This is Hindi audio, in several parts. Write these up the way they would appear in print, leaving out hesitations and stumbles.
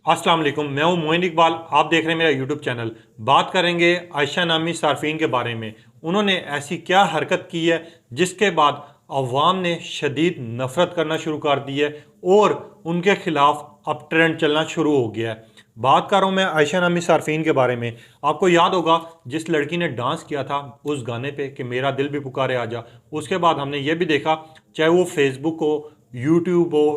अस्सलाम वालेकुम, मैं हूं मोइन इकबाल। आप देख रहे हैं मेरा यूट्यूब चैनल। बात करेंगे आयशा नामी सार्फिन के बारे में। उन्होंने ऐसी क्या हरकत की है जिसके बाद अवाम ने शदीद नफरत करना शुरू कर दी है और उनके खिलाफ अब ट्रेंड चलना शुरू हो गया है। बात कर रहा हूँ मैं आयशा नामी सार्फिन के बारे में। आपको याद होगा जिस लड़की ने डांस किया था उस गाने पे कि मेरा दिल भी पुकारे आजा। उसके बाद हमने ये भी देखा, चाहे वो फेसबुक हो, यूट्यूब हो,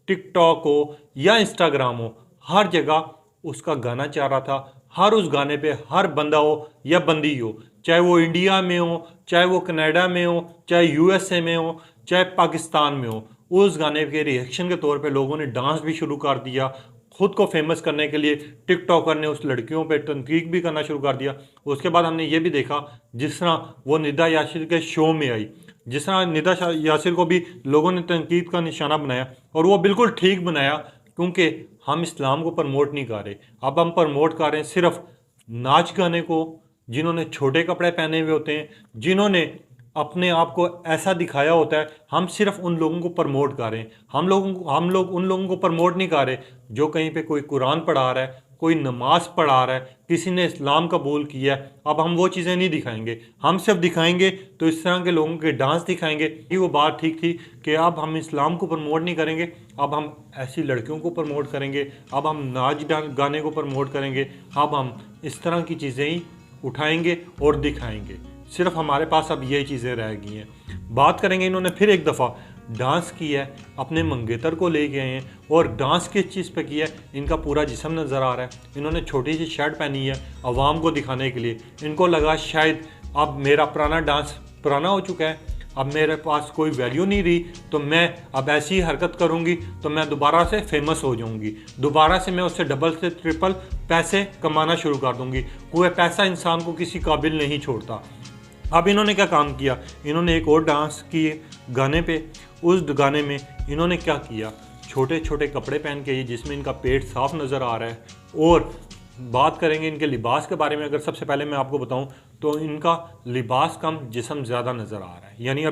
टिकटॉक हो या इंस्टाग्राम हो, हर जगह उसका गाना चाह रहा था। हर उस गाने पे हर बंदा हो या बंदी हो, चाहे वो इंडिया में हो, चाहे वो कनाडा में हो, चाहे यूएसए में हो, चाहे पाकिस्तान में हो, उस गाने के रिएक्शन के तौर पे लोगों ने डांस भी शुरू कर दिया। खुद को फेमस करने के लिए टिकटॉकर ने उस लड़कियों पे तनकीद भी करना शुरू कर दिया। उसके बाद हमने ये भी देखा जिस तरह वो निदा यासिर के शो में आई, जिस तरह निदा यासिर को भी लोगों ने तनकीद का निशाना बनाया और वो बिल्कुल ठीक बनाया, क्योंकि हम इस्लाम को प्रमोट नहीं कर रहे। अब हम प्रमोट कर रहे हैं सिर्फ नाच गाने को, जिन्होंने छोटे कपड़े पहने हुए होते हैं, जिन्होंने अपने आप को ऐसा दिखाया होता है, हम सिर्फ उन लोगों को प्रमोट कर रहे हैं। हम लोग उन लोगों को प्रमोट नहीं कर रहे जो कहीं पे कोई कुरान पढ़ा रहा है, कोई नमाज पढ़ा रहा है, किसी ने इस्लाम कबूल किया है। अब हम वो चीज़ें नहीं दिखाएंगे, हम सिर्फ दिखाएंगे तो इस तरह के लोगों के डांस दिखाएंगे। ये वो बात ठीक थी कि अब हम इस्लाम को प्रमोट नहीं करेंगे, अब हम ऐसी लड़कियों को प्रमोट करेंगे, अब हम नाच गाने को प्रमोट करेंगे, अब हम इस तरह की चीज़ें ही उठाएंगे और दिखाएंगे। सिर्फ हमारे पास अब ये चीज़ें रह गई हैं। बात करेंगे, इन्होंने फिर एक दफ़ा डांस किया है, अपने मंगेतर को ले गए हैं और डांस किस चीज़ पे किया है, इनका पूरा जिस्म नज़र आ रहा है। इन्होंने छोटी सी शर्ट पहनी है अवाम को दिखाने के लिए। इनको लगा शायद अब मेरा पुराना डांस पुराना हो चुका है, अब मेरे पास कोई वैल्यू नहीं रही, तो मैं अब ऐसी ही हरकत करूँगी तो मैं दोबारा से फेमस हो जाऊँगी, दोबारा से मैं उससे डबल से ट्रिपल पैसे कमाना शुरू कर दूँगी। कोई पैसा इंसान को किसी काबिल नहीं छोड़ता। अब इन्होंने क्या काम किया, इन्होंने एक और डांस किए गाने पे। उस गाने में इन्होंने क्या किया, छोटे छोटे कपड़े पहन के, जिसमें इनका पेट साफ नज़र आ रहा है। और बात करेंगे इनके लिबास के बारे में। अगर सबसे पहले मैं आपको बताऊं तो इनका लिबास कम, जिस्म ज़्यादा नज़र आ रहा है। यानी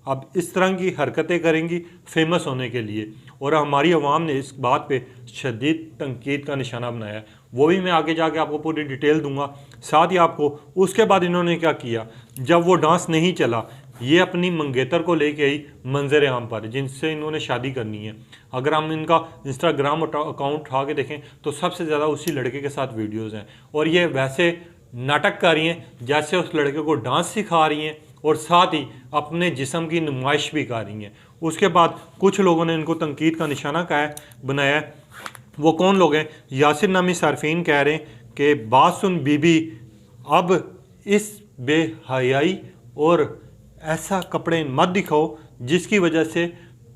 अब इस तरह की हरकतें करेंगी फेमस होने के लिए, और हमारी आवाम ने इस बात पे शदीद तनकीद का निशाना बनाया है। वो भी मैं आगे जाके आपको पूरी डिटेल दूंगा साथ ही आपको। उसके बाद इन्होंने क्या किया, जब वो डांस नहीं चला, ये अपनी मंगेतर को लेके आई मंजर आम पर, जिनसे इन्होंने शादी करनी है। अगर हम इनका इंस्टाग्राम अकाउंट उठा के देखें तो सबसे ज़्यादा उसी लड़के के साथ वीडियोज़ हैं, और ये वैसे नाटक कर रही हैं जैसे उस लड़के को डांस सिखा रही हैं और साथ ही अपने जिस्म की नुमाइश भी कर रही हैं। उसके बाद कुछ लोगों ने इनको तनकीद का निशाना बनाया है। वो कौन लोग हैं, यासिर नामी सार्फिन कह रहे हैं कि बात सुन बीबी, अब इस बेहयाई और ऐसा कपड़े मत दिखाओ जिसकी वजह से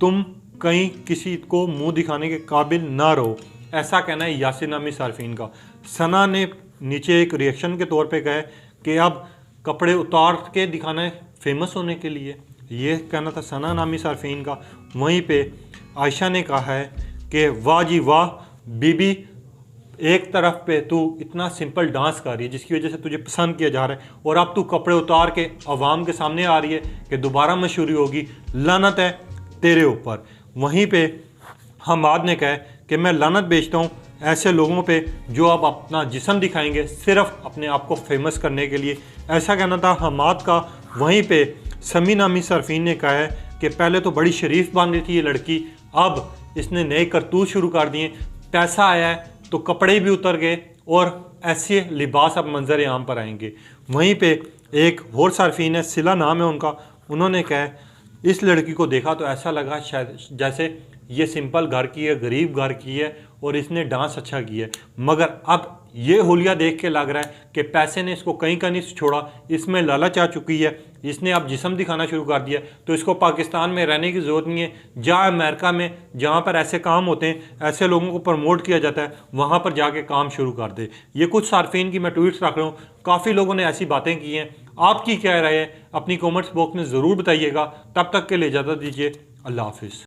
तुम कहीं किसी को मुंह दिखाने के काबिल ना रहो। ऐसा कहना है यासिर नामी सार्फिन का। सना ने नीचे एक रिएक्शन के तौर पे कहा कि अब कपड़े उतार के दिखाना है फेमस होने के लिए, ये कहना था सना नामी सार्फिन का। वहीं पे आयशा ने कहा है कि वाह जी वाह बीबी, एक तरफ पे तू इतना सिंपल डांस कर रही है जिसकी वजह से तुझे पसंद किया जा रहा है, और अब तू कपड़े उतार के अवाम के सामने आ रही है कि दोबारा मशहूरी होगी, लानत है तेरे ऊपर। वहीं पे हमाद ने कहा कि मैं लानत बेचता हूँ ऐसे लोगों पे जो अब अपना जिस्म दिखाएंगे सिर्फ अपने आप को फेमस करने के लिए। ऐसा कहना था हमाद का। वहीं पे समी नामी सरफीन ने कहा है कि पहले तो बड़ी शरीफ बन रही थी ये लड़की, अब इसने नए करतूत शुरू कर दिए, पैसा आया है तो कपड़े भी उतर गए और ऐसे लिबास अब मंजर आम पर आएंगे। वहीं पे एक और सार्फिन है, सिला नाम है उनका, उन्होंने कहा इस लड़की को देखा तो ऐसा लगा शायद जैसे ये सिंपल घर की है, गरीब घर की है, और इसने डांस अच्छा किया है, मगर अब ये हुलिया देख के लग रहा है कि पैसे ने इसको कहीं का नहीं छोड़ा, इसमें लालच आ चुकी है, इसने अब जिस्म दिखाना शुरू कर दिया, तो इसको पाकिस्तान में रहने की ज़रूरत नहीं है। जहाँ अमेरिका में जहाँ पर ऐसे काम होते हैं, ऐसे लोगों को प्रमोट किया जाता है, वहाँ पर जाके काम शुरू कर दे। ये कुछ सार्फिन की मैं ट्वीट्स रख रहा हूँ, काफ़ी लोगों ने ऐसी बातें की हैं। आपकी क्या राय है अपनी कॉमेंट्स बॉक्स में ज़रूर बताइएगा। तब तक के लिए इजाज़त दीजिए, अल्लाह हाफिज़।